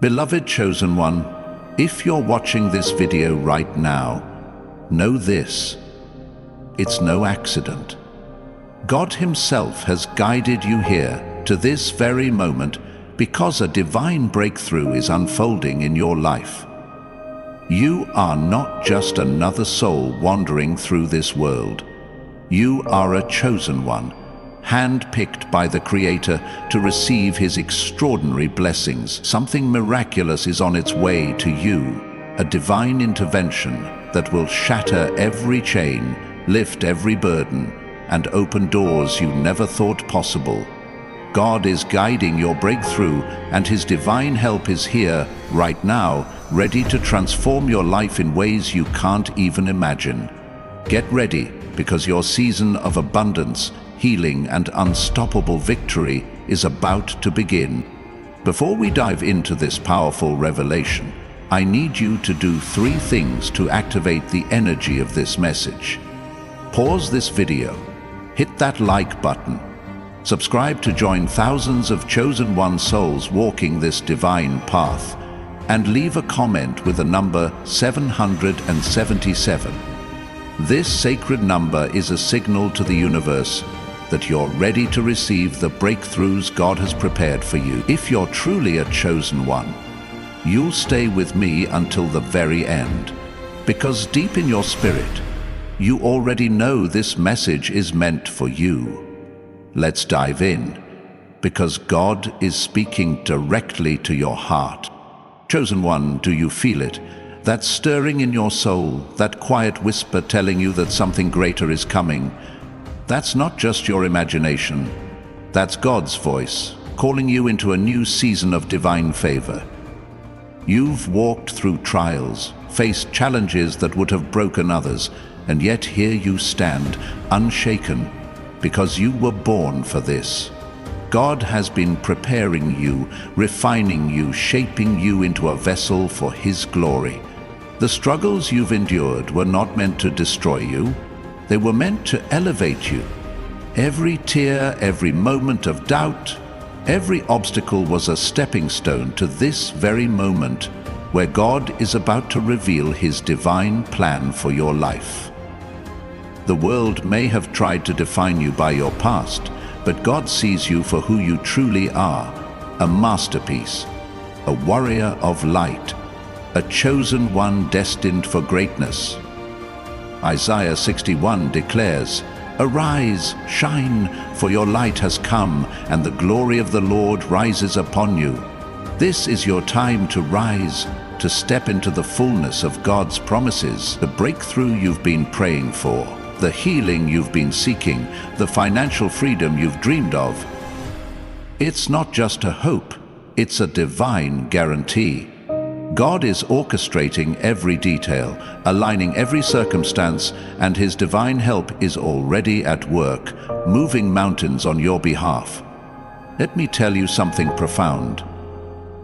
Beloved chosen one, if you're watching this video right now, know this: it's no accident. God Himself has guided you here to this very moment because a divine breakthrough is unfolding in your life. You are not just another soul wandering through this world. You are a chosen one, hand-picked by the Creator to receive His extraordinary blessings. Something miraculous is on its way to you, a divine intervention that will shatter every chain, lift every burden, and open doors you never thought possible. God is guiding your breakthrough, and His divine help is here, right now, ready to transform your life in ways you can't even imagine. Get ready, because your season of abundance, healing, and unstoppable victory is about to begin. Before we dive into this powerful revelation, I need you to do 3 things to activate the energy of this message. Pause this video, hit that like button, subscribe to join thousands of chosen one souls walking this divine path, and leave a comment with the number 777. This sacred number is a signal to the universe that you're ready to receive the breakthroughs God has prepared for you. If you're truly a chosen one, you'll stay with me until the very end, because deep in your spirit, you already know this message is meant for you. Let's dive in, because God is speaking directly to your heart. Chosen one, do you feel it? That stirring in your soul, that quiet whisper telling you that something greater is coming. That's not just your imagination. That's God's voice, calling you into a new season of divine favor. You've walked through trials, faced challenges that would have broken others, and yet here you stand, unshaken, because you were born for this. God has been preparing you, refining you, shaping you into a vessel for His glory. The struggles you've endured were not meant to destroy you. They were meant to elevate you. Every tear, every moment of doubt, every obstacle was a stepping stone to this very moment where God is about to reveal His divine plan for your life. The world may have tried to define you by your past, but God sees you for who you truly are, a masterpiece, a warrior of light, a chosen one destined for greatness. Isaiah 61 declares, "Arise, shine, for your light has come, and the glory of the Lord rises upon you." This is your time to rise, to step into the fullness of God's promises, the breakthrough you've been praying for, the healing you've been seeking, the financial freedom you've dreamed of. It's not just a hope, it's a divine guarantee. God is orchestrating every detail, aligning every circumstance, and His divine help is already at work, moving mountains on your behalf. Let me tell you something profound.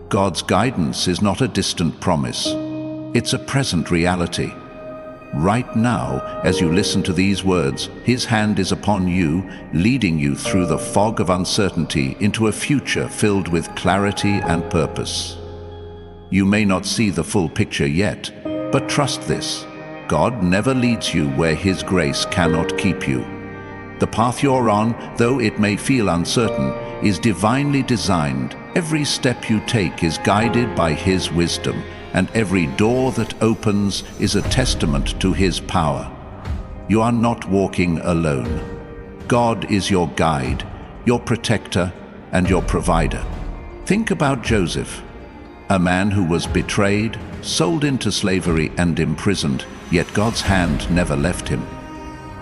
God's guidance is not a distant promise. It's a present reality. Right now, as you listen to these words, His hand is upon you, leading you through the fog of uncertainty into a future filled with clarity and purpose. You may not see the full picture yet, but trust this: God never leads you where His grace cannot keep you. The path you're on, though it may feel uncertain, is divinely designed. Every step you take is guided by His wisdom, and every door that opens is a testament to His power. You are not walking alone. God is your guide, your protector, and your provider. Think about Joseph, a man who was betrayed, sold into slavery, and imprisoned, yet God's hand never left him.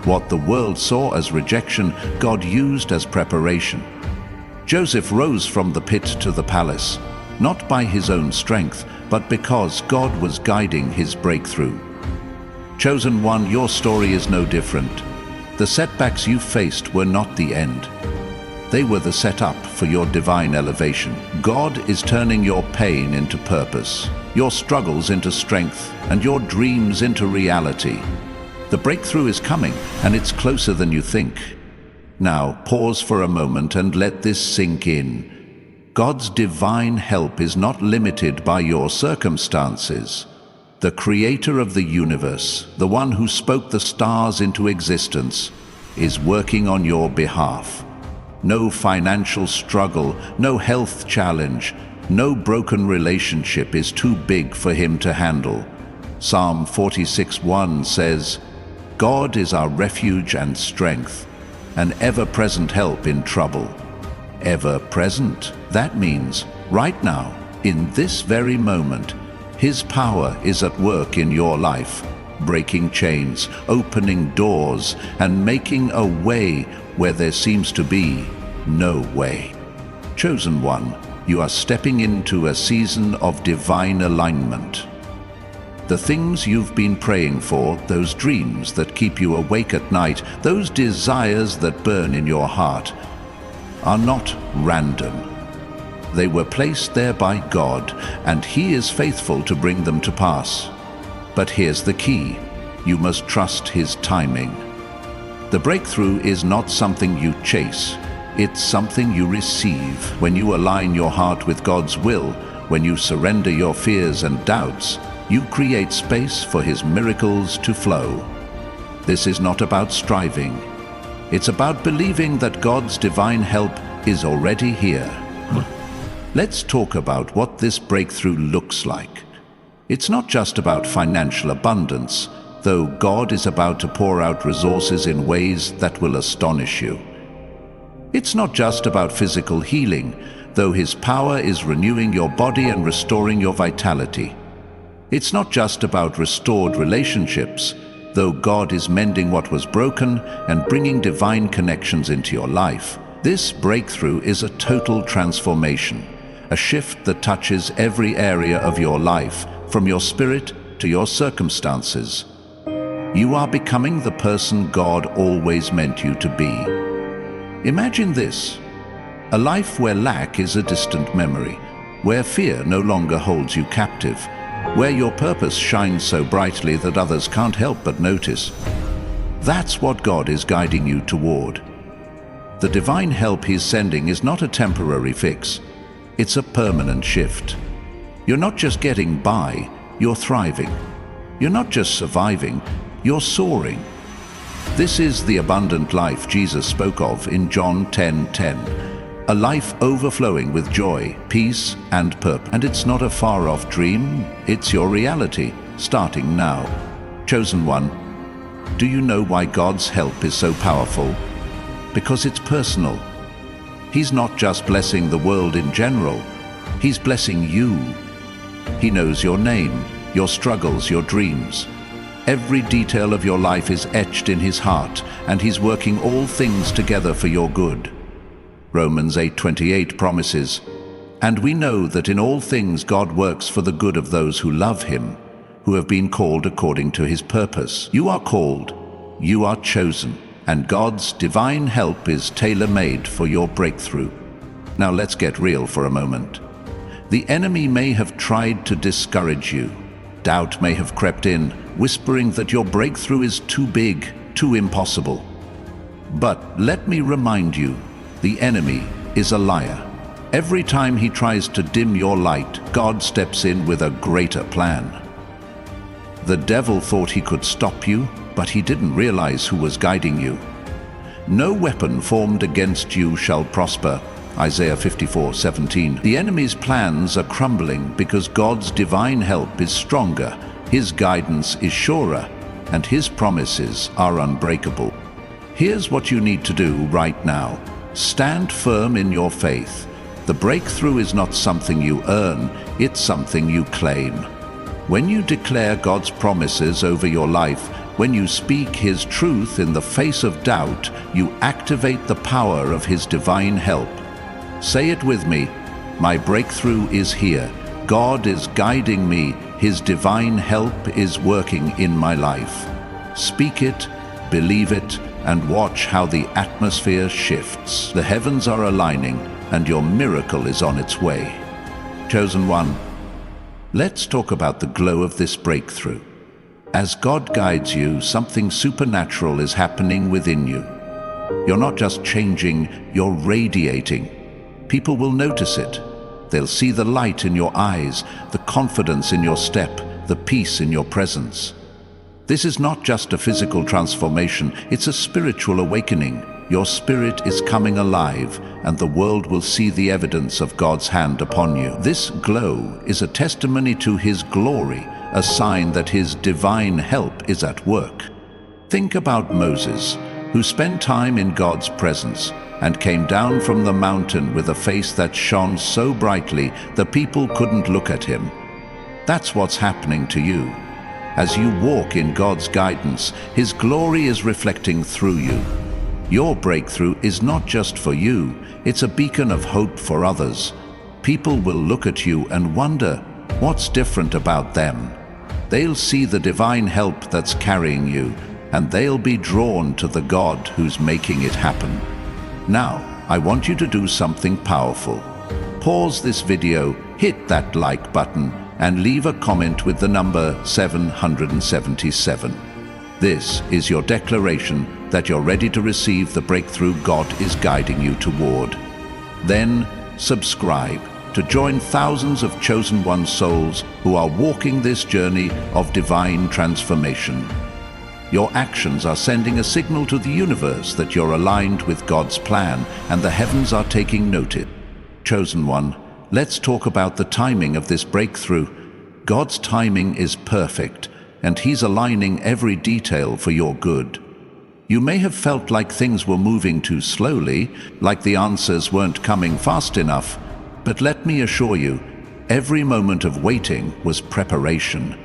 What the world saw as rejection, God used as preparation. Joseph rose from the pit to the palace, not by his own strength, but because God was guiding his breakthrough. Chosen one, your story is no different. The setbacks you faced were not the end. They were the setup for your divine elevation. God is turning your pain into purpose, your struggles into strength, and your dreams into reality. The breakthrough is coming, and it's closer than you think. Now, pause for a moment and let this sink in. God's divine help is not limited by your circumstances. The creator of the universe, the one who spoke the stars into existence, is working on your behalf. No financial struggle, no health challenge, no broken relationship is too big for him to handle. Psalm 46:1 says, "God is our refuge and strength, an ever-present help in trouble." Ever present, that means right now, in this very moment, His power is at work in your life, breaking chains, opening doors, and making a way where there seems to be no way. Chosen one, you are stepping into a season of divine alignment. The things you've been praying for, those dreams that keep you awake at night, those desires that burn in your heart, are not random. They were placed there by God, and He is faithful to bring them to pass. But here's the key: you must trust His timing. The breakthrough is not something you chase, it's something you receive. When you align your heart with God's will, when you surrender your fears and doubts, you create space for His miracles to flow. This is not about striving. It's about believing that God's divine help is already here. Let's talk about what this breakthrough looks like. It's not just about financial abundance, though God is about to pour out resources in ways that will astonish you. It's not just about physical healing, though His power is renewing your body and restoring your vitality. It's not just about restored relationships, though God is mending what was broken and bringing divine connections into your life. This breakthrough is a total transformation, a shift that touches every area of your life, from your spirit to your circumstances. You are becoming the person God always meant you to be. Imagine this: a life where lack is a distant memory, where fear no longer holds you captive, where your purpose shines so brightly that others can't help but notice. That's what God is guiding you toward. The divine help He's sending is not a temporary fix. It's a permanent shift. You're not just getting by, you're thriving. You're not just surviving, you're soaring. This is the abundant life Jesus spoke of in John 10:10. A life overflowing with joy, peace, and purpose. And it's not a far-off dream, it's your reality, starting now. Chosen one, do you know why God's help is so powerful? Because it's personal. He's not just blessing the world in general, He's blessing you. He knows your name, your struggles, your dreams. Every detail of your life is etched in His heart, and He's working all things together for your good. Romans 8:28 promises, "And we know that in all things God works for the good of those who love Him, who have been called according to His purpose." You are called, you are chosen, and God's divine help is tailor-made for your breakthrough. Now let's get real for a moment. The enemy may have tried to discourage you. Doubt may have crept in, whispering that your breakthrough is too big, too impossible. But let me remind you, the enemy is a liar. Every time he tries to dim your light, God steps in with a greater plan. The devil thought he could stop you, but he didn't realize who was guiding you. No weapon formed against you shall prosper, Isaiah 54:17. The enemy's plans are crumbling because God's divine help is stronger, His guidance is surer, and His promises are unbreakable. Here's what you need to do right now. Stand firm in your faith. The breakthrough is not something you earn, it's something you claim. When you declare God's promises over your life, when you speak His truth in the face of doubt, you activate the power of His divine help. Say it with me: my breakthrough is here. God is guiding me. His divine help is working in my life. Speak it, believe it, and watch how the atmosphere shifts. The heavens are aligning, and your miracle is on its way. Chosen one, let's talk about the glow of this breakthrough. As God guides you, something supernatural is happening within you. You're not just changing, you're radiating. people will notice it. They'll see the light in your eyes, the confidence in your step, the peace in your presence. This is not just a physical transformation, it's a spiritual awakening. Your spirit is coming alive, and the world will see the evidence of God's hand upon you. This glow is a testimony to His glory, a sign that His divine help is at work. Think about Moses, who spent time in God's presence and came down from the mountain with a face that shone so brightly the people couldn't look at him. That's what's happening to you. As you walk in God's guidance, His glory is reflecting through you. Your breakthrough is not just for you, it's a beacon of hope for others. People will look at you and wonder, what's different about them? They'll see the divine help that's carrying you, and they'll be drawn to the God who's making it happen. Now, I want you to do something powerful. Pause this video, hit that like button, and leave a comment with the number 777. This is your declaration that you're ready to receive the breakthrough God is guiding you toward. Then, subscribe to join thousands of chosen one souls who are walking this journey of divine transformation. Your actions are sending a signal to the universe that you're aligned with God's plan, and the heavens are taking notice. Chosen one, let's talk about the timing of this breakthrough. God's timing is perfect, and He's aligning every detail for your good. You may have felt like things were moving too slowly, like the answers weren't coming fast enough, but let me assure you, every moment of waiting was preparation.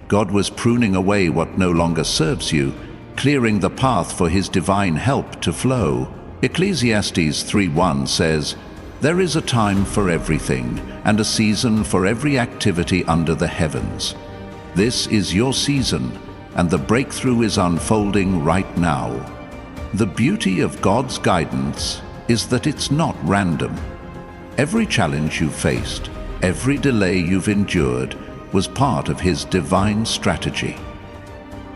God was pruning away what no longer serves you, clearing the path for His divine help to flow. Ecclesiastes 3:1 says, "There is a time for everything, and a season for every activity under the heavens." This is your season, and the breakthrough is unfolding right now. The beauty of God's guidance is that it's not random. Every challenge you faced, every delay you've endured, was part of His divine strategy.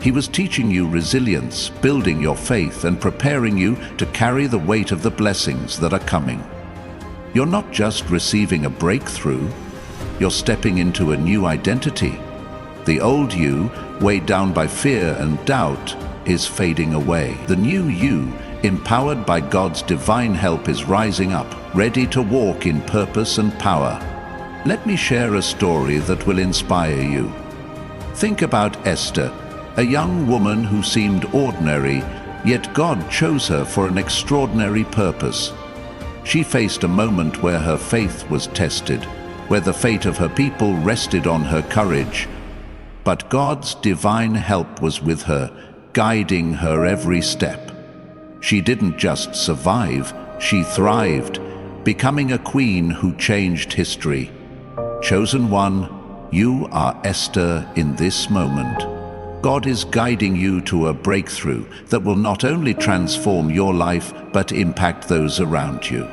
He was teaching you resilience, building your faith, and preparing you to carry the weight of the blessings that are coming. You're not just receiving a breakthrough, you're stepping into a new identity. The old you, weighed down by fear and doubt, is fading away. The new you, empowered by God's divine help, is rising up, ready to walk in purpose and power. Let me share a story that will inspire you. Think about Esther, a young woman who seemed ordinary, yet God chose her for an extraordinary purpose. She faced a moment where her faith was tested, where the fate of her people rested on her courage. But God's divine help was with her, guiding her every step. She didn't just survive, she thrived, becoming a queen who changed history. Chosen one, you are Esther in this moment. God is guiding you to a breakthrough that will not only transform your life, but impact those around you.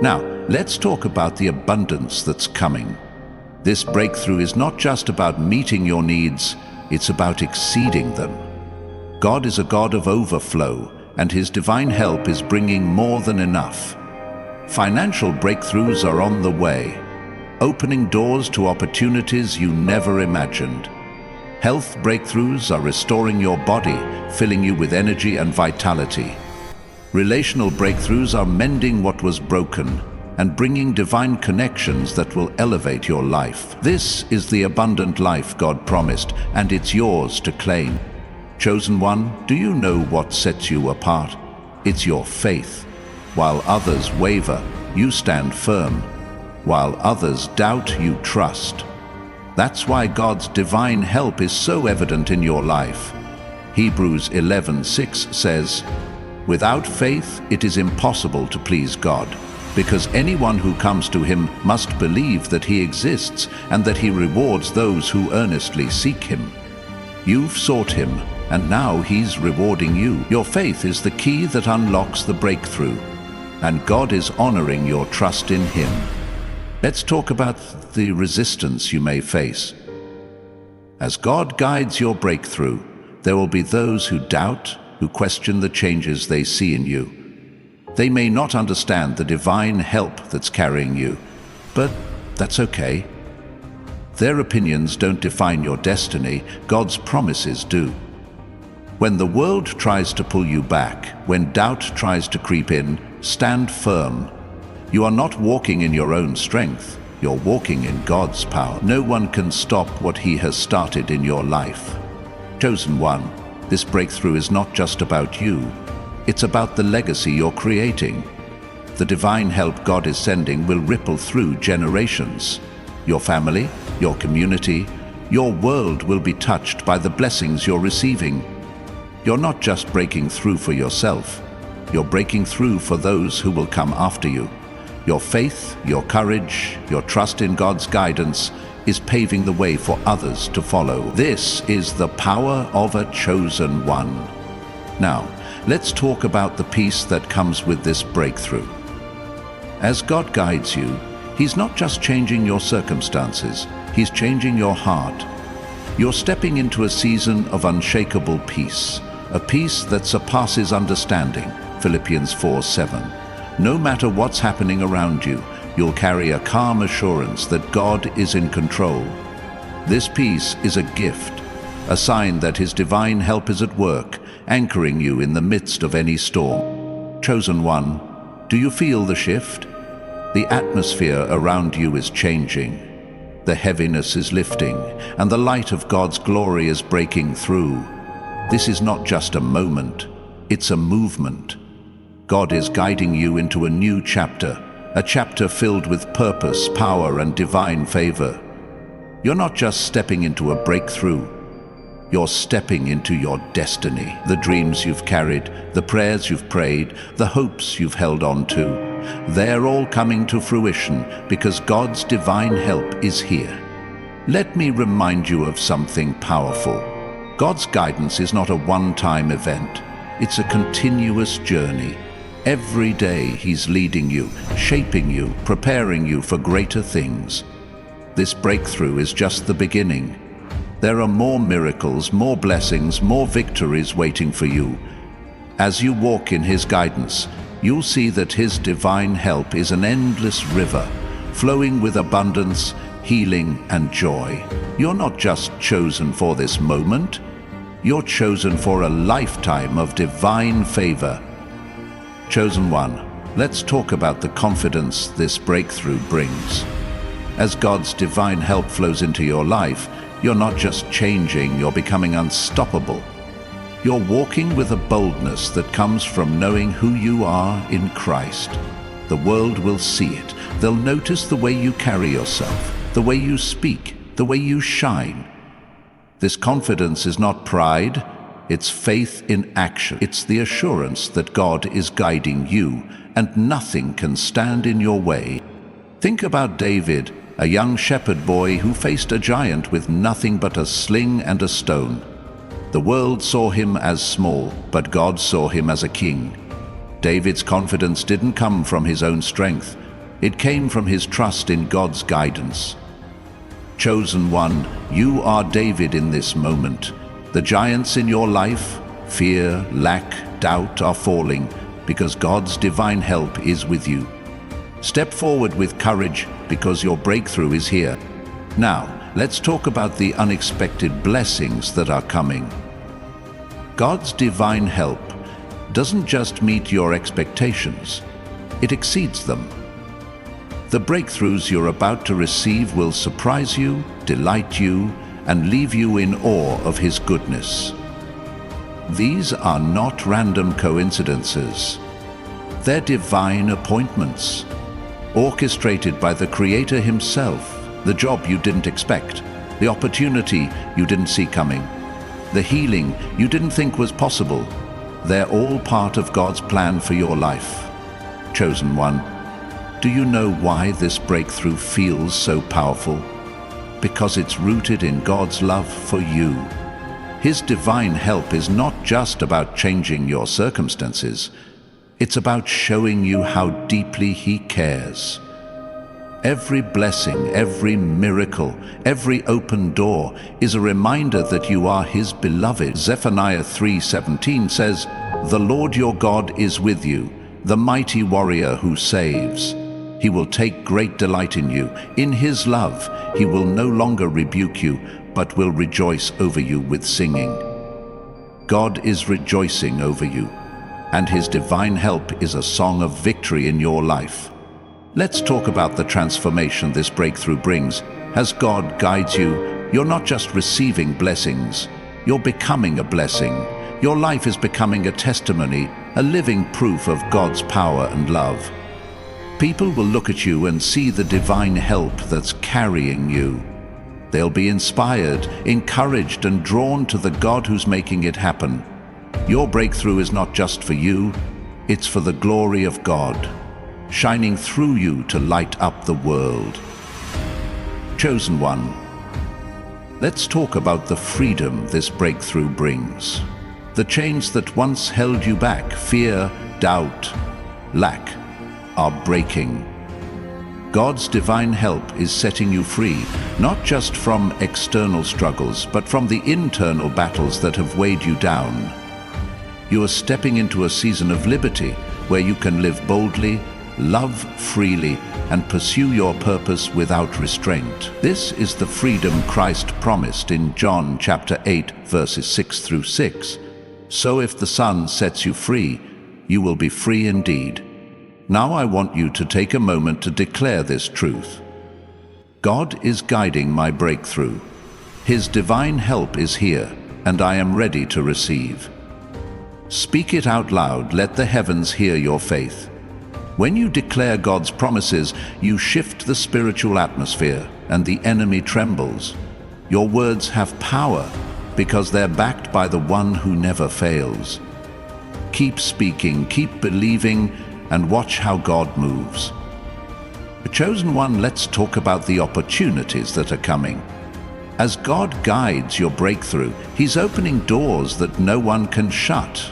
Now, let's talk about the abundance that's coming. This breakthrough is not just about meeting your needs, it's about exceeding them. God is a God of overflow, and His divine help is bringing more than enough. Financial breakthroughs are on the way, opening doors to opportunities you never imagined. Health breakthroughs are restoring your body, filling you with energy and vitality. Relational breakthroughs are mending what was broken and bringing divine connections that will elevate your life. This is the abundant life God promised, and it's yours to claim. Chosen one, do you know what sets you apart? It's your faith. While others waver, you stand firm. While others doubt, you trust. That's why God's divine help is so evident in your life. Hebrews 11:6 says, "Without faith it is impossible to please God, because anyone who comes to Him must believe that He exists and that He rewards those who earnestly seek Him." You've sought Him, and now He's rewarding you. Your faith is the key that unlocks the breakthrough, and God is honoring your trust in Him. Let's talk about the resistance you may face. As God guides your breakthrough, there will be those who doubt, who question the changes they see in you. They may not understand the divine help that's carrying you, but that's okay. Their opinions don't define your destiny, God's promises do. When the world tries to pull you back, when doubt tries to creep in, stand firm. You are not walking in your own strength, you're walking in God's power. No one can stop what He has started in your life. Chosen one, this breakthrough is not just about you, it's about the legacy you're creating. The divine help God is sending will ripple through generations. Your family, your community, your world will be touched by the blessings you're receiving. You're not just breaking through for yourself, you're breaking through for those who will come after you. Your faith, your courage, your trust in God's guidance is paving the way for others to follow. This is the power of a chosen one. Now, let's talk about the peace that comes with this breakthrough. As God guides you, He's not just changing your circumstances, He's changing your heart. You're stepping into a season of unshakable peace, a peace that surpasses understanding, Philippians 4:7. No matter what's happening around you, you'll carry a calm assurance that God is in control. This peace is a gift, a sign that His divine help is at work, anchoring you in the midst of any storm. Chosen one, do you feel the shift? The atmosphere around you is changing. The heaviness is lifting, and the light of God's glory is breaking through. This is not just a moment, it's a movement. God is guiding you into a new chapter, a chapter filled with purpose, power, and divine favor. You're not just stepping into a breakthrough, you're stepping into your destiny. The dreams you've carried, the prayers you've prayed, the hopes you've held on to, they're all coming to fruition because God's divine help is here. Let me remind you of something powerful. God's guidance is not a one-time event. It's a continuous journey. Every day He's leading you, shaping you, preparing you for greater things. This breakthrough is just the beginning. There are more miracles, more blessings, more victories waiting for you. As you walk in His guidance, you'll see that His divine help is an endless river, flowing with abundance, healing, and joy. You're not just chosen for this moment, you're chosen for a lifetime of divine favor. Chosen one, let's talk about the confidence this breakthrough brings. As God's divine help flows into your life, you're not just changing, you're becoming unstoppable. You're walking with a boldness that comes from knowing who you are in Christ. The world will see it. They'll notice the way you carry yourself, the way you speak, the way you shine. This confidence is not pride, it's faith in action. It's the assurance that God is guiding you and nothing can stand in your way. Think about David, a young shepherd boy who faced a giant with nothing but a sling and a stone. The world saw him as small, but God saw him as a king. David's confidence didn't come from his own strength. It came from his trust in God's guidance. Chosen one, you are David in this moment. The giants in your life, fear, lack, doubt, are falling because God's divine help is with you. Step forward with courage because your breakthrough is here. Now, let's talk about the unexpected blessings that are coming. God's divine help doesn't just meet your expectations, it exceeds them. The breakthroughs you're about to receive will surprise you, delight you, and leave you in awe of His goodness. These are not random coincidences. They're divine appointments, orchestrated by the Creator Himself. The job you didn't expect, the opportunity you didn't see coming, the healing you didn't think was possible. They're all part of God's plan for your life. Chosen one, do you know why this breakthrough feels so powerful? Because it's rooted in God's love for you. His divine help is not just about changing your circumstances, it's about showing you how deeply He cares. Every blessing, every miracle, every open door is a reminder that you are His beloved. Zephaniah 3:17 says, "The Lord your God is with you, the mighty warrior who saves. He will take great delight in you. In his love, he will no longer rebuke you, but will rejoice over you with singing. God is rejoicing over you, and his divine help is a song of victory in your life. Let's talk about the transformation this breakthrough brings. As God guides you, you're not just receiving blessings, you're becoming a blessing. Your life is becoming a testimony, a living proof of God's power and love. People will look at you and see the divine help that's carrying you. They'll be inspired, encouraged, and drawn to the God who's making it happen. Your breakthrough is not just for you, it's for the glory of God, shining through you to light up the world. Chosen one, let's talk about the freedom this breakthrough brings. The chains that once held you back, fear, doubt, lack, are breaking. God's divine help is setting you free, not just from external struggles, but from the internal battles that have weighed you down. You are stepping into a season of liberty where you can live boldly, love freely, and pursue your purpose without restraint. This is the freedom Christ promised in John chapter 8, verses 6 through 6. So if the Son sets you free, you will be free indeed. Now I want you to take a moment to declare this truth. God is guiding my breakthrough. His divine help is here, and I am ready to receive. Speak it out loud, let the heavens hear your faith. When you declare God's promises, you shift the spiritual atmosphere, and the enemy trembles. Your words have power, because they're backed by the one who never fails. Keep speaking, keep believing, and watch how God moves. The chosen one, let's talk about the opportunities that are coming. As God guides your breakthrough, He's opening doors that no one can shut.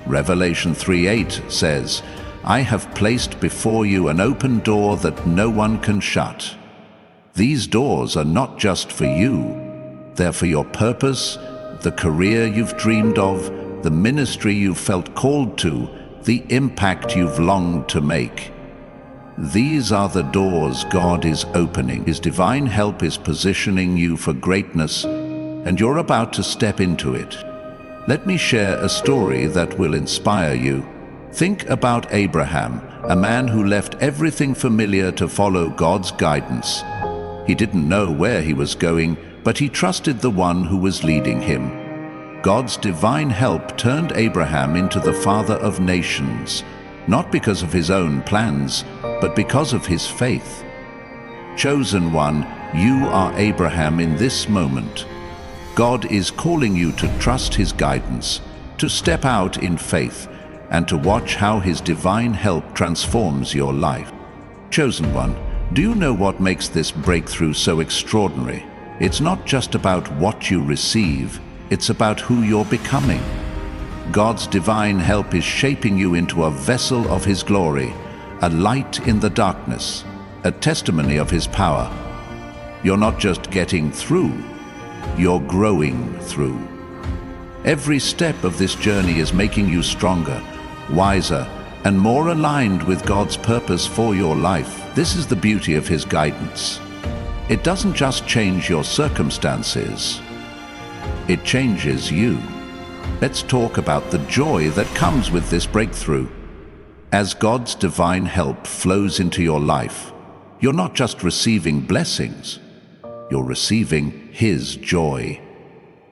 Revelation 3:8 says, I have placed before you an open door that no one can shut. These doors are not just for you, they're for your purpose, the career you've dreamed of, the ministry you've felt called to, the impact you've longed to make. These are the doors God is opening. His divine help is positioning you for greatness, and you're about to step into it. Let me share a story that will inspire you. Think about Abraham, a man who left everything familiar to follow God's guidance. He didn't know where he was going, but he trusted the one who was leading him. God's divine help turned Abraham into the father of nations, not because of his own plans, but because of his faith. Chosen one, you are Abraham in this moment. God is calling you to trust His guidance, to step out in faith, and to watch how His divine help transforms your life. Chosen one, do you know what makes this breakthrough so extraordinary? It's not just about what you receive, it's about who you're becoming. God's divine help is shaping you into a vessel of His glory, a light in the darkness, a testimony of His power. You're not just getting through, you're growing through. Every step of this journey is making you stronger, wiser, and more aligned with God's purpose for your life. This is the beauty of His guidance. It doesn't just change your circumstances, it changes you. Let's talk about the joy that comes with this breakthrough. As God's divine help flows into your life, you're not just receiving blessings, you're receiving His joy.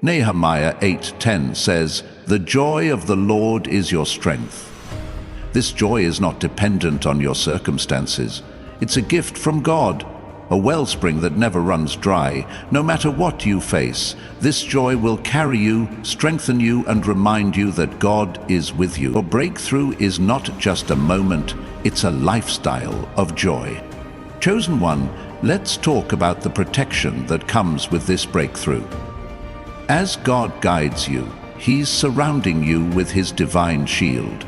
Nehemiah 8:10 says, "The joy of the Lord is your strength." This joy is not dependent on your circumstances. It's a gift from God, a wellspring that never runs dry. No matter what you face, this joy will carry you, strengthen you, and remind you that God is with you. Your breakthrough is not just a moment, it's a lifestyle of joy. Chosen one, let's talk about the protection that comes with this breakthrough. As God guides you, He's surrounding you with His divine shield.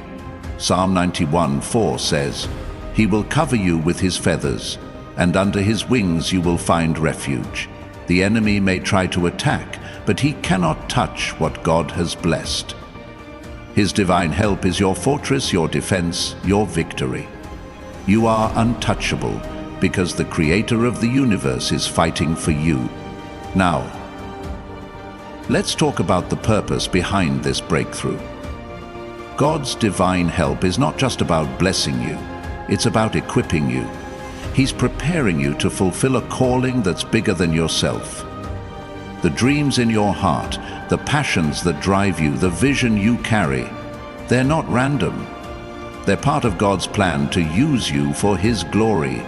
Psalm 91:4 says, "He will cover you with His feathers, and under His wings you will find refuge." The enemy may try to attack, but he cannot touch what God has blessed. His divine help is your fortress, your defense, your victory. You are untouchable because the Creator of the universe is fighting for you. Now, let's talk about the purpose behind this breakthrough. God's divine help is not just about blessing you, it's about equipping you. He's preparing you to fulfill a calling that's bigger than yourself. The dreams in your heart, the passions that drive you, the vision you carry, they're not random. They're part of God's plan to use you for His glory.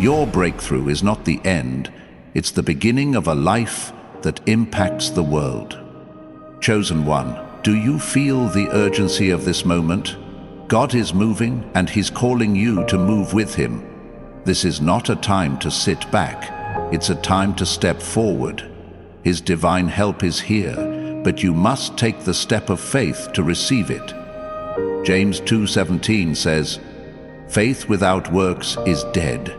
Your breakthrough is not the end, it's the beginning of a life that impacts the world. Chosen one, do you feel the urgency of this moment? God is moving and He's calling you to move with Him. This is not a time to sit back, it's a time to step forward. His divine help is here, but you must take the step of faith to receive it. James 2:17 says, "Faith without works is dead."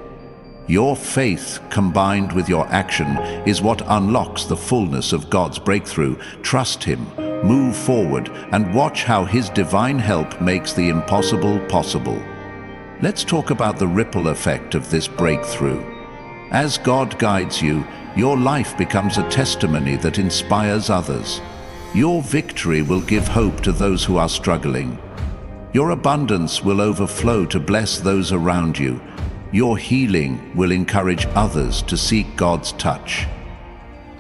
Your faith combined with your action is what unlocks the fullness of God's breakthrough. Trust Him, move forward, and watch how His divine help makes the impossible possible. Let's talk about the ripple effect of this breakthrough. As God guides you, your life becomes a testimony that inspires others. Your victory will give hope to those who are struggling. Your abundance will overflow to bless those around you. Your healing will encourage others to seek God's touch.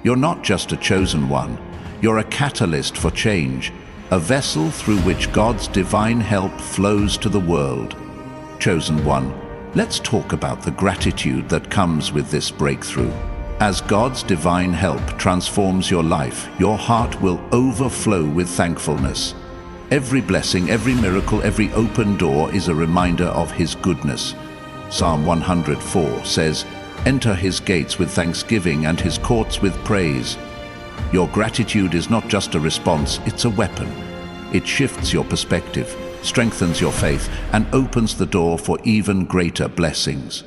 You're not just a chosen one, you're a catalyst for change, a vessel through which God's divine help flows to the world. Chosen one, let's talk about the gratitude that comes with this breakthrough. As God's divine help transforms your life, your heart will overflow with thankfulness. Every blessing, every miracle, every open door is a reminder of His goodness. Psalm 104 says, "Enter His gates with thanksgiving and His courts with praise." Your gratitude is not just a response, it's a weapon. It shifts your perspective, strengthens your faith, and opens the door for even greater blessings.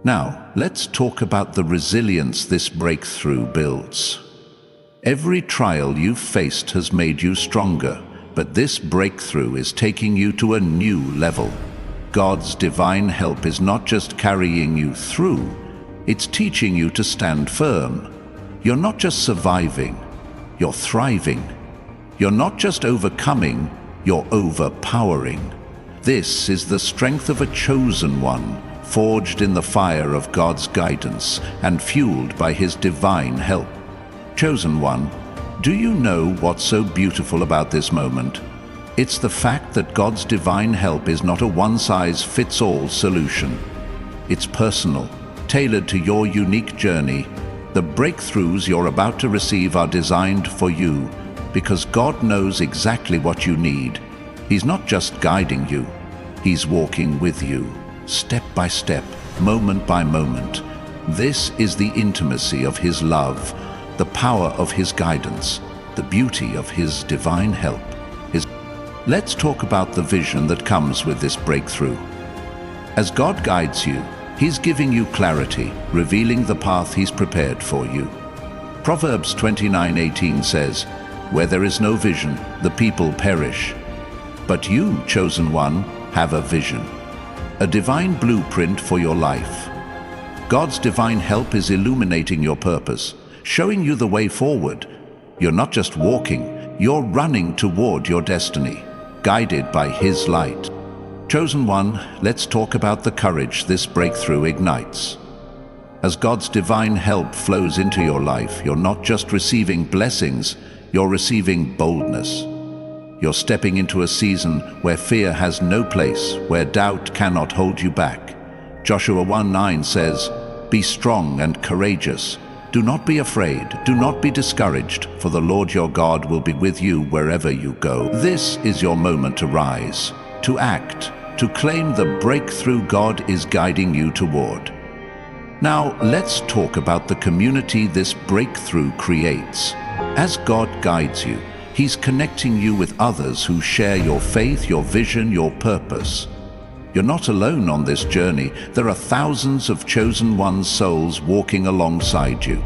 Now, let's talk about the resilience this breakthrough builds. Every trial you've faced has made you stronger, but this breakthrough is taking you to a new level. God's divine help is not just carrying you through, it's teaching you to stand firm. You're not just surviving, you're thriving. You're not just overcoming, you're overpowering. This is the strength of a chosen one, forged in the fire of God's guidance and fueled by His divine help. Chosen one, do you know what's so beautiful about this moment? It's the fact that God's divine help is not a one-size-fits-all solution. It's personal, tailored to your unique journey. The breakthroughs you're about to receive are designed for you because God knows exactly what you need. He's not just guiding you, He's walking with you, step by step, moment by moment. This is the intimacy of His love, the power of His guidance, the beauty of His divine help. Let's talk about the vision that comes with this breakthrough. As God guides you, He's giving you clarity, revealing the path He's prepared for you. Proverbs 29:18 says, "Where there is no vision, the people perish. But you, chosen one, have a vision, a divine blueprint for your life." God's divine help is illuminating your purpose, showing you the way forward. You're not just walking, you're running toward your destiny, guided by His light. Chosen one, let's talk about the courage this breakthrough ignites. As God's divine help flows into your life, you're not just receiving blessings, you're receiving boldness. You're stepping into a season where fear has no place, where doubt cannot hold you back. Joshua 1:9 says, "Be strong and courageous. Do not be afraid, do not be discouraged, for the Lord your God will be with you wherever you go." This is your moment to rise, to act, to claim the breakthrough God is guiding you toward. Now, let's talk about the community this breakthrough creates. As God guides you, He's connecting you with others who share your faith, your vision, your purpose. You're not alone on this journey. There are thousands of chosen one's souls walking alongside you.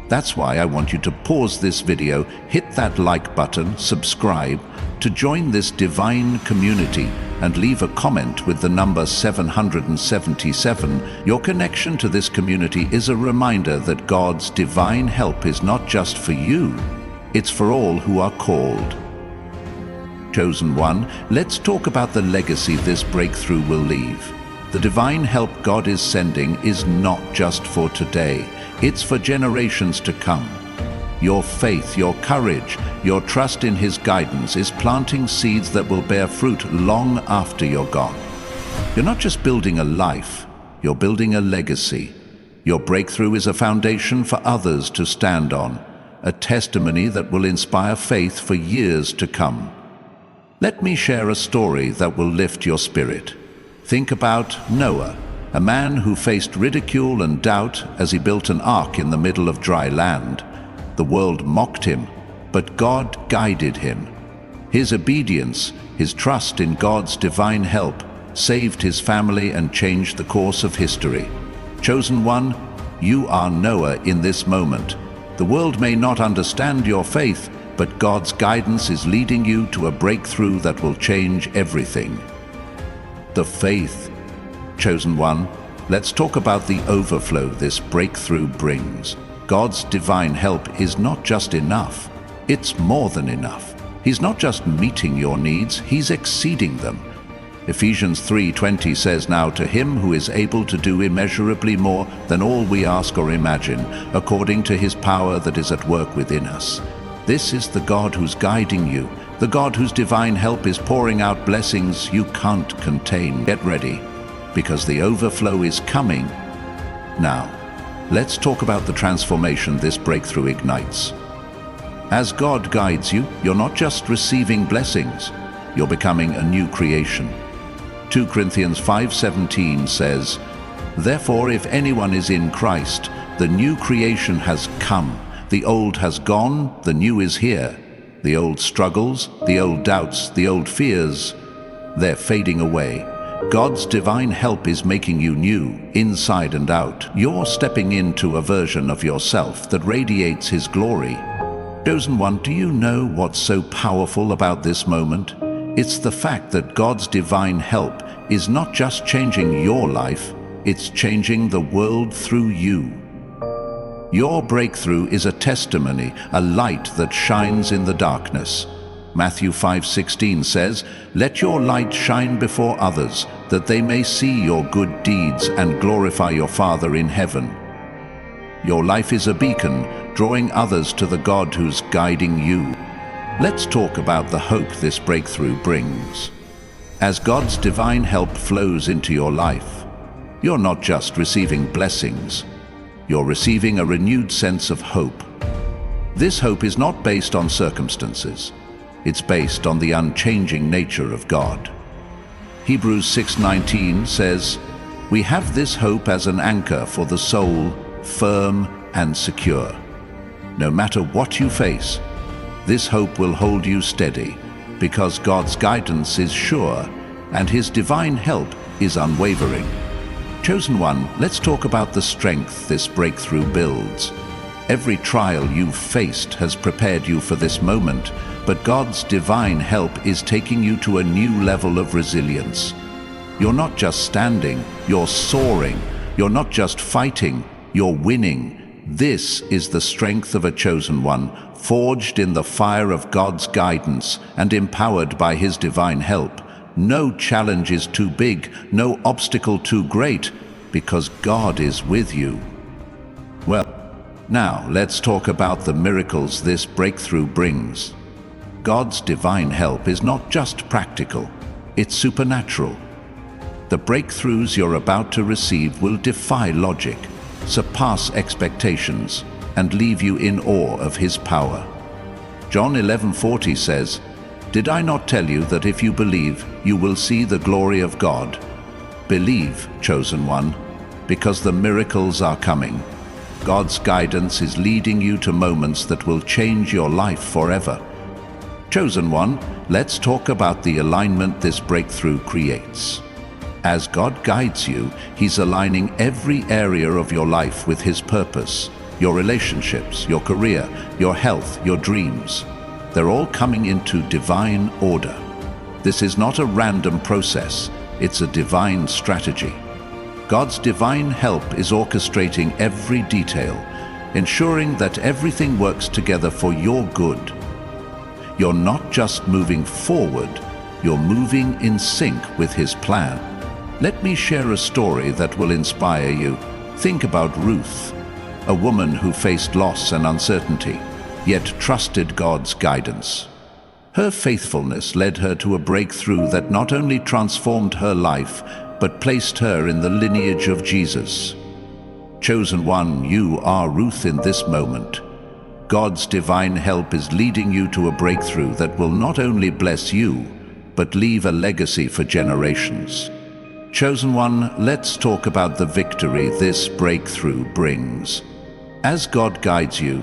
That's why I want you to pause this video, hit that like button, subscribe, to join this divine community and leave a comment with the number 777. Your connection to this community is a reminder that God's divine help is not just for you, it's for all who are called. Chosen one, let's talk about the legacy this breakthrough will leave. The divine help God is sending is not just for today, it's for generations to come. Your faith, your courage, your trust in His guidance is planting seeds that will bear fruit long after you're gone. You're not just building a life, you're building a legacy. Your breakthrough is a foundation for others to stand on, a testimony that will inspire faith for years to come. Let me share a story that will lift your spirit. Think about Noah, a man who faced ridicule and doubt as he built an ark in the middle of dry land. The world mocked him, but God guided him. His obedience, his trust in God's divine help, saved his family and changed the course of history. Chosen one, you are Noah in this moment. The world may not understand your faith, but God's guidance is leading you to a breakthrough that will change everything. The faith. Chosen one, let's talk about the overflow this breakthrough brings. God's divine help is not just enough, it's more than enough. He's not just meeting your needs, He's exceeding them. Ephesians 3:20 says, "Now to Him who is able to do immeasurably more than all we ask or imagine, according to His power that is at work within us." This is the God who's guiding you, the God whose divine help is pouring out blessings you can't contain. Get ready, because the overflow is coming. Now, let's talk about the transformation this breakthrough ignites. As God guides you, you're not just receiving blessings, you're becoming a new creation. 2 Corinthians 5:17 says, "Therefore, if anyone is in Christ, the new creation has come. The old has gone, the new is here. The old struggles, the old doubts, the old fears, they're fading away. God's divine help is making you new, inside and out. You're stepping into a version of yourself that radiates His glory." Chosen one, do you know what's so powerful about this moment? It's the fact that God's divine help is not just changing your life, it's changing the world through you. Your breakthrough is a testimony, a light that shines in the darkness. Matthew 5:16 says, "Let your light shine before others, that they may see your good deeds and glorify your Father in heaven." Your life is a beacon, drawing others to the God who's guiding you. Let's talk about the hope this breakthrough brings. As God's divine help flows into your life, you're not just receiving blessings, you're receiving a renewed sense of hope. This hope is not based on circumstances. It's based on the unchanging nature of God. Hebrews 6:19 says, "We have this hope as an anchor for the soul, firm and secure." No matter what you face, this hope will hold you steady, because God's guidance is sure and His divine help is unwavering. Chosen one, let's talk about the strength this breakthrough builds. Every trial you've faced has prepared you for this moment, but God's divine help is taking you to a new level of resilience. You're not just standing, you're soaring. You're not just fighting, you're winning. This is the strength of a chosen one, forged in the fire of God's guidance and empowered by His divine help. No challenge is too big, no obstacle too great, because God is with you. Well, now let's talk about the miracles this breakthrough brings. God's divine help is not just practical, it's supernatural. The breakthroughs you're about to receive will defy logic, surpass expectations, and leave you in awe of His power. John 11:40 says, "Did I not tell you that if you believe, you will see the glory of God?" Believe, chosen one, because the miracles are coming. God's guidance is leading you to moments that will change your life forever. Chosen one, let's talk about the alignment this breakthrough creates. As God guides you, He's aligning every area of your life with His purpose, your relationships, your career, your health, your dreams. They're all coming into divine order. This is not a random process, it's a divine strategy. God's divine help is orchestrating every detail, ensuring that everything works together for your good. You're not just moving forward, you're moving in sync with His plan. Let me share a story that will inspire you. Think about Ruth, a woman who faced loss and uncertainty, yet trusted God's guidance. Her faithfulness led her to a breakthrough that not only transformed her life, but placed her in the lineage of Jesus. Chosen one, you are Ruth in this moment. God's divine help is leading you to a breakthrough that will not only bless you, but leave a legacy for generations. Chosen one, let's talk about the victory this breakthrough brings. As God guides you,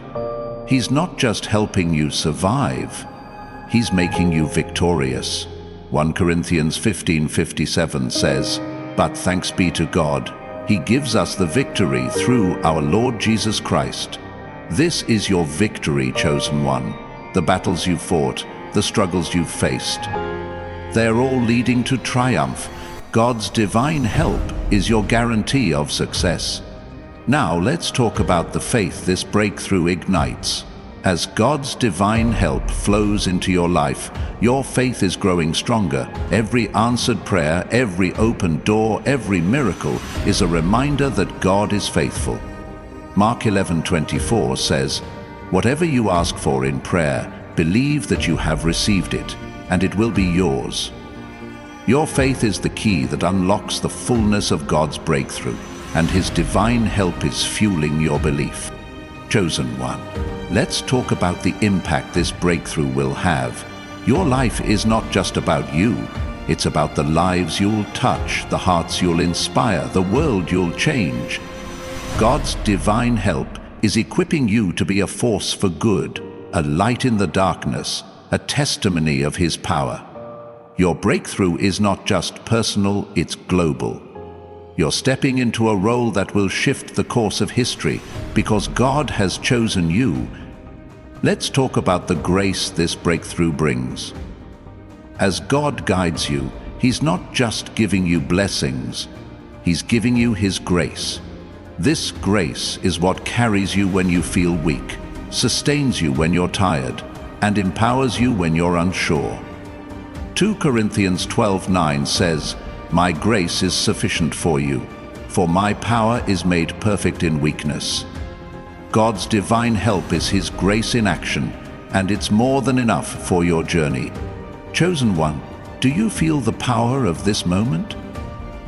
He's not just helping you survive, He's making you victorious. 1 Corinthians 15:57 says, "But thanks be to God, He gives us the victory through our Lord Jesus Christ." This is your victory, chosen one. The battles you fought, the struggles you've faced, they're all leading to triumph. God's divine help is your guarantee of success. Now let's talk about the faith this breakthrough ignites. As God's divine help flows into your life, your faith is growing stronger. Every answered prayer, every open door, every miracle is a reminder that God is faithful. Mark 11:24 says, "Whatever you ask for in prayer, believe that you have received it, and it will be yours." Your faith is the key that unlocks the fullness of God's breakthrough, and His divine help is fueling your belief. Chosen one, let's talk about the impact this breakthrough will have. Your life is not just about you, it's about the lives you'll touch, the hearts you'll inspire, the world you'll change. God's divine help is equipping you to be a force for good, a light in the darkness, a testimony of His power. Your breakthrough is not just personal, it's global. You're stepping into a role that will shift the course of history because God has chosen you. Let's talk about the grace this breakthrough brings. As God guides you, He's not just giving you blessings, He's giving you His grace. This grace is what carries you when you feel weak, sustains you when you're tired, and empowers you when you're unsure. 2 Corinthians 12:9 says, "My grace is sufficient for you, for my power is made perfect in weakness." God's divine help is His grace in action, and it's more than enough for your journey. Chosen one, do you feel the power of this moment?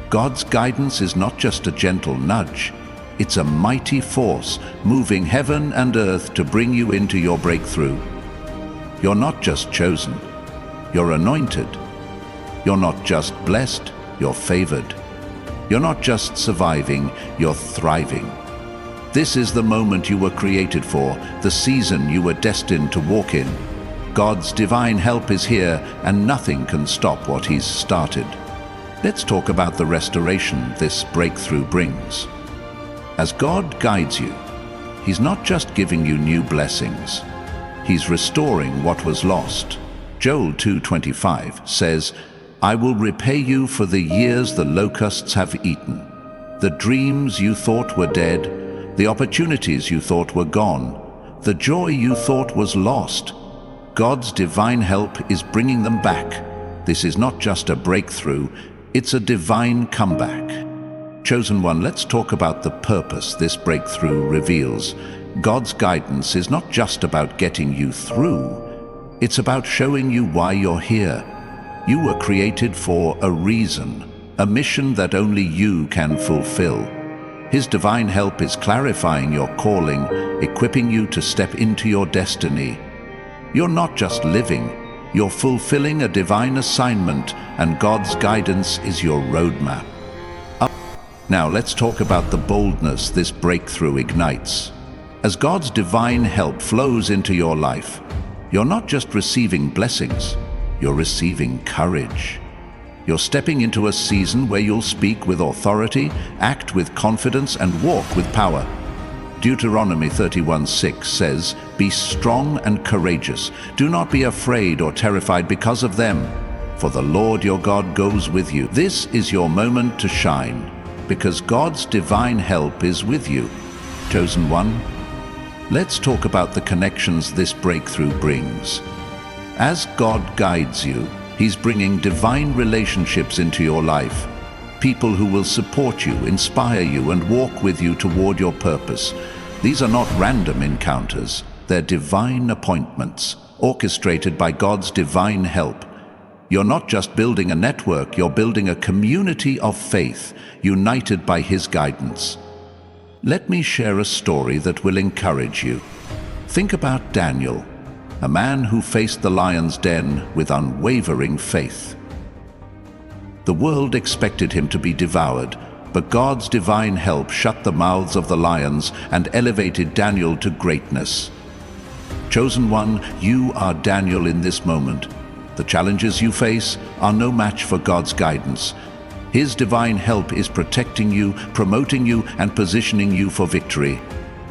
God's guidance is not just a gentle nudge, it's a mighty force moving heaven and earth to bring you into your breakthrough. You're not just chosen, you're anointed. You're not just blessed, you're favored. You're not just surviving, you're thriving. This is the moment you were created for, the season you were destined to walk in. God's divine help is here, and nothing can stop what He's started. Let's talk about the restoration this breakthrough brings. As God guides you, He's not just giving you new blessings, He's restoring what was lost. Joel 2:25 says, "I will repay you for the years the locusts have eaten, the dreams you thought were dead, the opportunities you thought were gone, the joy you thought was lost." God's divine help is bringing them back. This is not just a breakthrough, it's a divine comeback. Chosen one, let's talk about the purpose this breakthrough reveals. God's guidance is not just about getting you through, it's about showing you why you're here. You were created for a reason, a mission that only you can fulfill. His divine help is clarifying your calling, equipping you to step into your destiny. You're not just living, you're fulfilling a divine assignment, and God's guidance is your roadmap. Now let's talk about the boldness this breakthrough ignites. As God's divine help flows into your life, you're not just receiving blessings, you're receiving courage. You're stepping into a season where you'll speak with authority, act with confidence, and walk with power. Deuteronomy 31:6 says, "Be strong and courageous. Do not be afraid or terrified because of them, for the Lord your God goes with you." This is your moment to shine, because God's divine help is with you. Chosen one, let's talk about the connections this breakthrough brings. As God guides you, He's bringing divine relationships into your life. People who will support you, inspire you, and walk with you toward your purpose. These are not random encounters. They're divine appointments, orchestrated by God's divine help. You're not just building a network, you're building a community of faith, united by His guidance. Let me share a story that will encourage you. Think about Daniel, a man who faced the lion's den with unwavering faith. The world expected him to be devoured, but God's divine help shut the mouths of the lions and elevated Daniel to greatness. Chosen one, you are Daniel in this moment. The challenges you face are no match for God's guidance. His divine help is protecting you, promoting you, and positioning you for victory.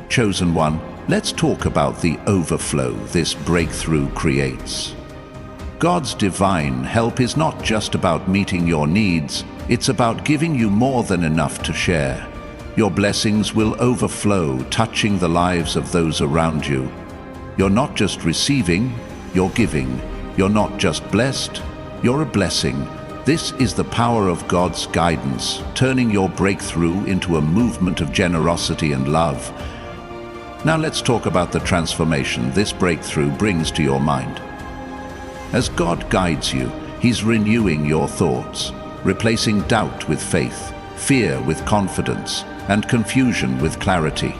Chosen one, let's talk about the overflow this breakthrough creates. God's divine help is not just about meeting your needs, it's about giving you more than enough to share. Your blessings will overflow, touching the lives of those around you. You're not just receiving, you're giving. You're not just blessed, you're a blessing. This is the power of God's guidance, turning your breakthrough into a movement of generosity and love. Now let's talk about the transformation this breakthrough brings to your mind. As God guides you, He's renewing your thoughts, replacing doubt with faith, fear with confidence, and confusion with clarity.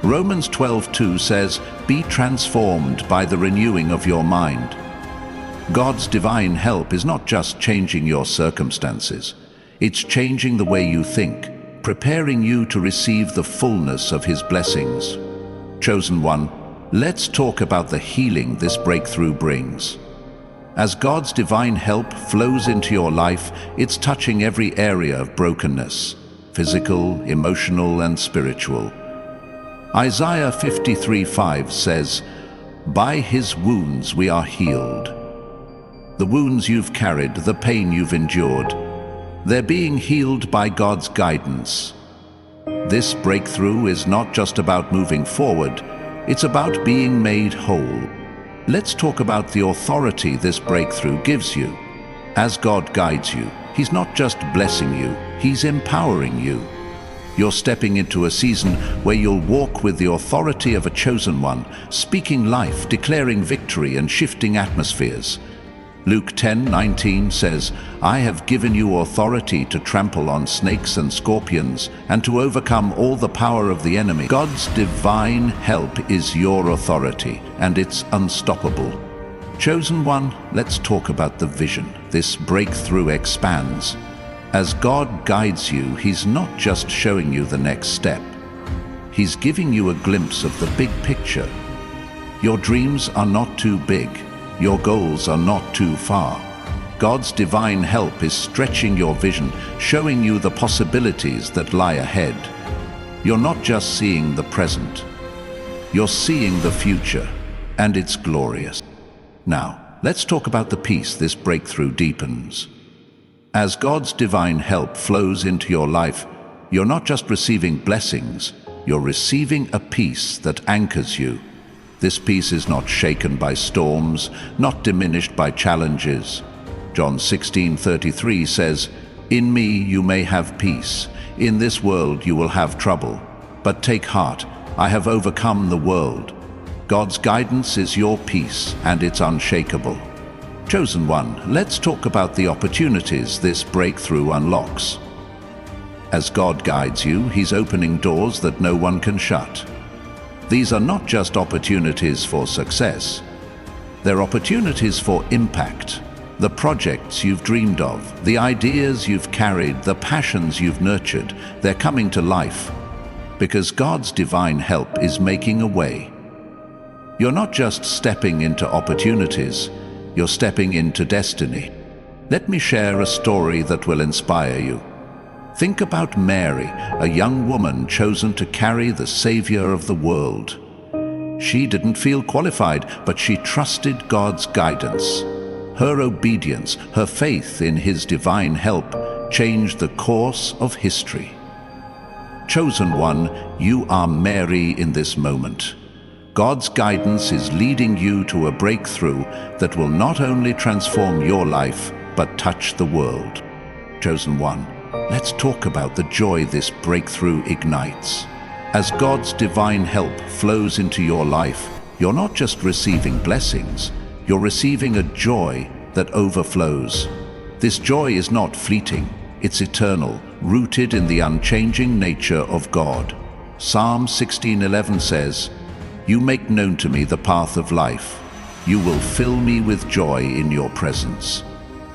Romans 12:2 says, "Be transformed by the renewing of your mind." God's divine help is not just changing your circumstances, it's changing the way you think, preparing you to receive the fullness of His blessings. Chosen one, let's talk about the healing this breakthrough brings. As God's divine help flows into your life, it's touching every area of brokenness, physical, emotional, and spiritual. Isaiah 53:5 says, "By His wounds we are healed." The wounds you've carried, the pain you've endured, they're being healed by God's guidance. This breakthrough is not just about moving forward, it's about being made whole. Let's talk about the authority this breakthrough gives you. As God guides you, He's not just blessing you, He's empowering you. You're stepping into a season where you'll walk with the authority of a chosen one, speaking life, declaring victory, and shifting atmospheres. Luke 10:19 says, "I have given you authority to trample on snakes and scorpions and to overcome all the power of the enemy." God's divine help is your authority, and it's unstoppable. Chosen one, let's talk about the vision this breakthrough expands. As God guides you, He's not just showing you the next step. He's giving you a glimpse of the big picture. Your dreams are not too big. Your goals are not too far. God's divine help is stretching your vision, showing you the possibilities that lie ahead. You're not just seeing the present. You're seeing the future, and it's glorious. Now, let's talk about the peace this breakthrough deepens. As God's divine help flows into your life, you're not just receiving blessings, you're receiving a peace that anchors you. This peace is not shaken by storms, not diminished by challenges. John 16:33 says, "In me you may have peace. In this world you will have trouble. But take heart, I have overcome the world." God's guidance is your peace, and it's unshakable. Chosen one, let's talk about the opportunities this breakthrough unlocks. As God guides you, He's opening doors that no one can shut. These are not just opportunities for success. They're opportunities for impact. The projects you've dreamed of, the ideas you've carried, the passions you've nurtured, they're coming to life. Because God's divine help is making a way. You're not just stepping into opportunities, you're stepping into destiny. Let me share a story that will inspire you. Think about Mary, a young woman chosen to carry the Savior of the world. She didn't feel qualified, but she trusted God's guidance. Her obedience, her faith in His divine help, changed the course of history. Chosen one, you are Mary in this moment. God's guidance is leading you to a breakthrough that will not only transform your life, but touch the world. Chosen one, let's talk about the joy this breakthrough ignites. As God's divine help flows into your life, you're not just receiving blessings, you're receiving a joy that overflows. This joy is not fleeting, it's eternal, rooted in the unchanging nature of God. Psalm 16:11 says, "You make known to me the path of life. You will fill me with joy in your presence."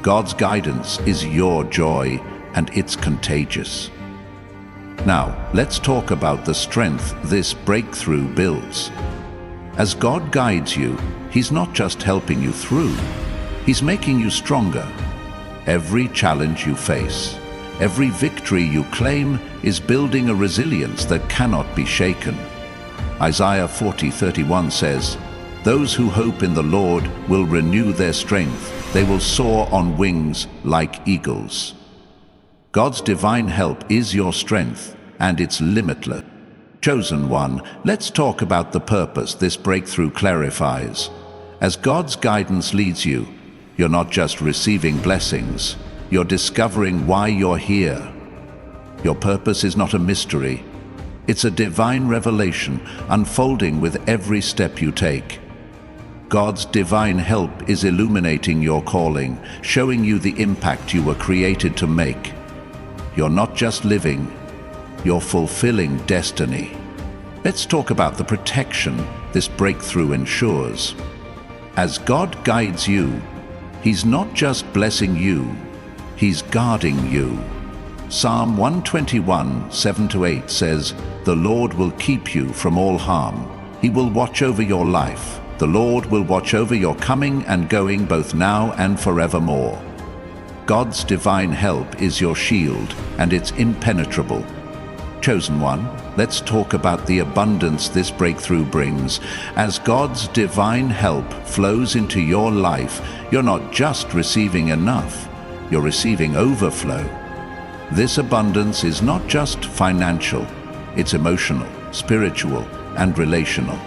God's guidance is your joy, and it's contagious. Now, let's talk about the strength this breakthrough builds. As God guides you, He's not just helping you through, He's making you stronger. Every challenge you face, every victory you claim is building a resilience that cannot be shaken. Isaiah 40:31 says, "Those who hope in the Lord will renew their strength. They will soar on wings like eagles." God's divine help is your strength, and it's limitless. Chosen one, let's talk about the purpose this breakthrough clarifies. As God's guidance leads you, you're not just receiving blessings, you're discovering why you're here. Your purpose is not a mystery. It's a divine revelation unfolding with every step you take. God's divine help is illuminating your calling, showing you the impact you were created to make. You're not just living, you're fulfilling destiny. Let's talk about the protection this breakthrough ensures. As God guides you, He's not just blessing you, He's guarding you. Psalm 121:7-8 says, "The Lord will keep you from all harm. He will watch over your life. The Lord will watch over your coming and going both now and forevermore." God's divine help is your shield, and it's impenetrable. Chosen one, let's talk about the abundance this breakthrough brings. As God's divine help flows into your life, you're not just receiving enough, you're receiving overflow. This abundance is not just financial, it's emotional, spiritual, and relational.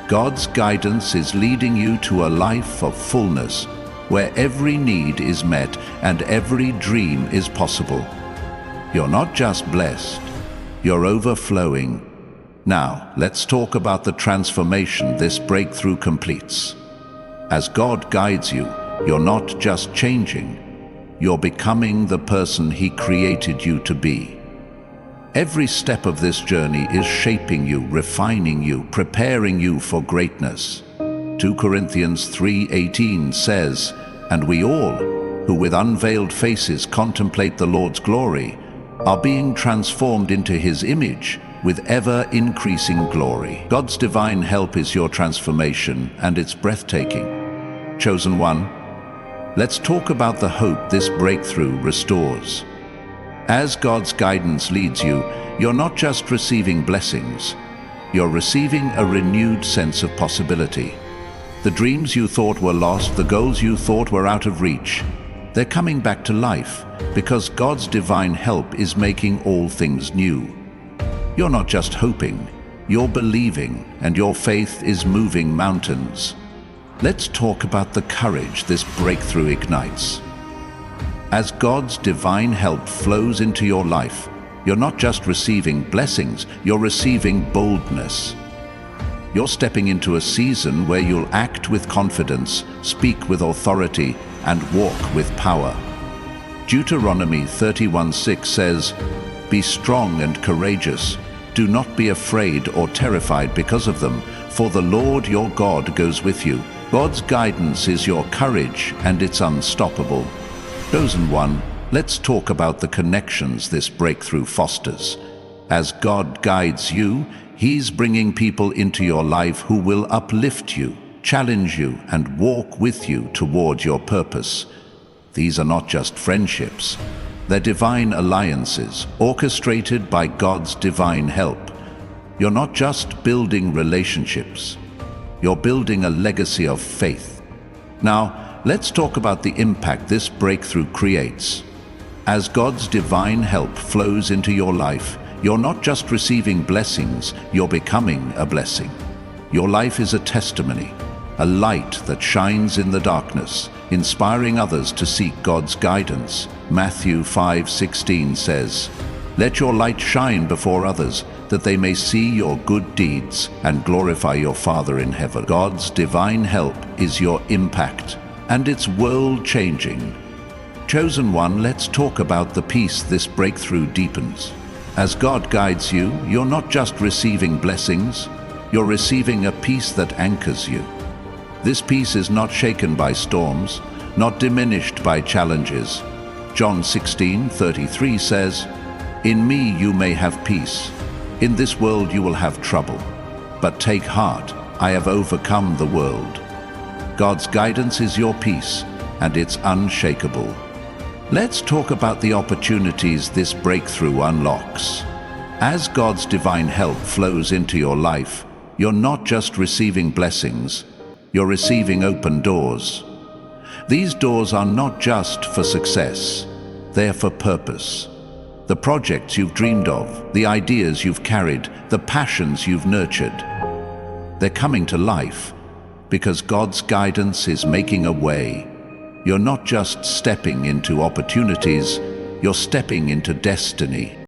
God's guidance is leading you to a life of fullness, where every need is met and every dream is possible. You're not just blessed, you're overflowing. Now, let's talk about the transformation this breakthrough completes. As God guides you, you're not just changing, you're becoming the person He created you to be. Every step of this journey is shaping you, refining you, preparing you for greatness. 2 Corinthians 3:18 says, "And we all, who with unveiled faces contemplate the Lord's glory, are being transformed into His image with ever-increasing glory." God's divine help is your transformation, and it's breathtaking. Chosen one, let's talk about the hope this breakthrough restores. As God's guidance leads you, you're not just receiving blessings, you're receiving a renewed sense of possibility. The dreams you thought were lost, the goals you thought were out of reach, they're coming back to life because God's divine help is making all things new. You're not just hoping, you're believing, and your faith is moving mountains. Let's talk about the courage this breakthrough ignites. As God's divine help flows into your life, you're not just receiving blessings, you're receiving boldness. You're stepping into a season where you'll act with confidence, speak with authority, and walk with power. Deuteronomy 31:6 says, "Be strong and courageous. Do not be afraid or terrified because of them, for the Lord your God goes with you." God's guidance is your courage, and it's unstoppable. Chosen one, let's talk about the connections this breakthrough fosters. As God guides you, He's bringing people into your life who will uplift you, challenge you, and walk with you toward your purpose. These are not just friendships, they're divine alliances orchestrated by God's divine help. You're not just building relationships, you're building a legacy of faith. Now, let's talk about the impact this breakthrough creates. As God's divine help flows into your life, you're not just receiving blessings, you're becoming a blessing. Your life is a testimony, a light that shines in the darkness, inspiring others to seek God's guidance. Matthew 5:16 says, "Let your light shine before others, that they may see your good deeds and glorify your Father in heaven." God's divine help is your impact, and it's world-changing. Chosen one, let's talk about the peace this breakthrough deepens. As God guides you, you're not just receiving blessings, you're receiving a peace that anchors you. This peace is not shaken by storms, not diminished by challenges. John 16:33 says, "In me you may have peace. In this world you will have trouble. But take heart, I have overcome the world." God's guidance is your peace, and it's unshakable. Let's talk about the opportunities this breakthrough unlocks. As God's divine help flows into your life, you're not just receiving blessings, you're receiving open doors. These doors are not just for success, they're for purpose. The projects you've dreamed of, the ideas you've carried, the passions you've nurtured, they're coming to life because God's guidance is making a way. You're not just stepping into opportunities, you're stepping into destiny.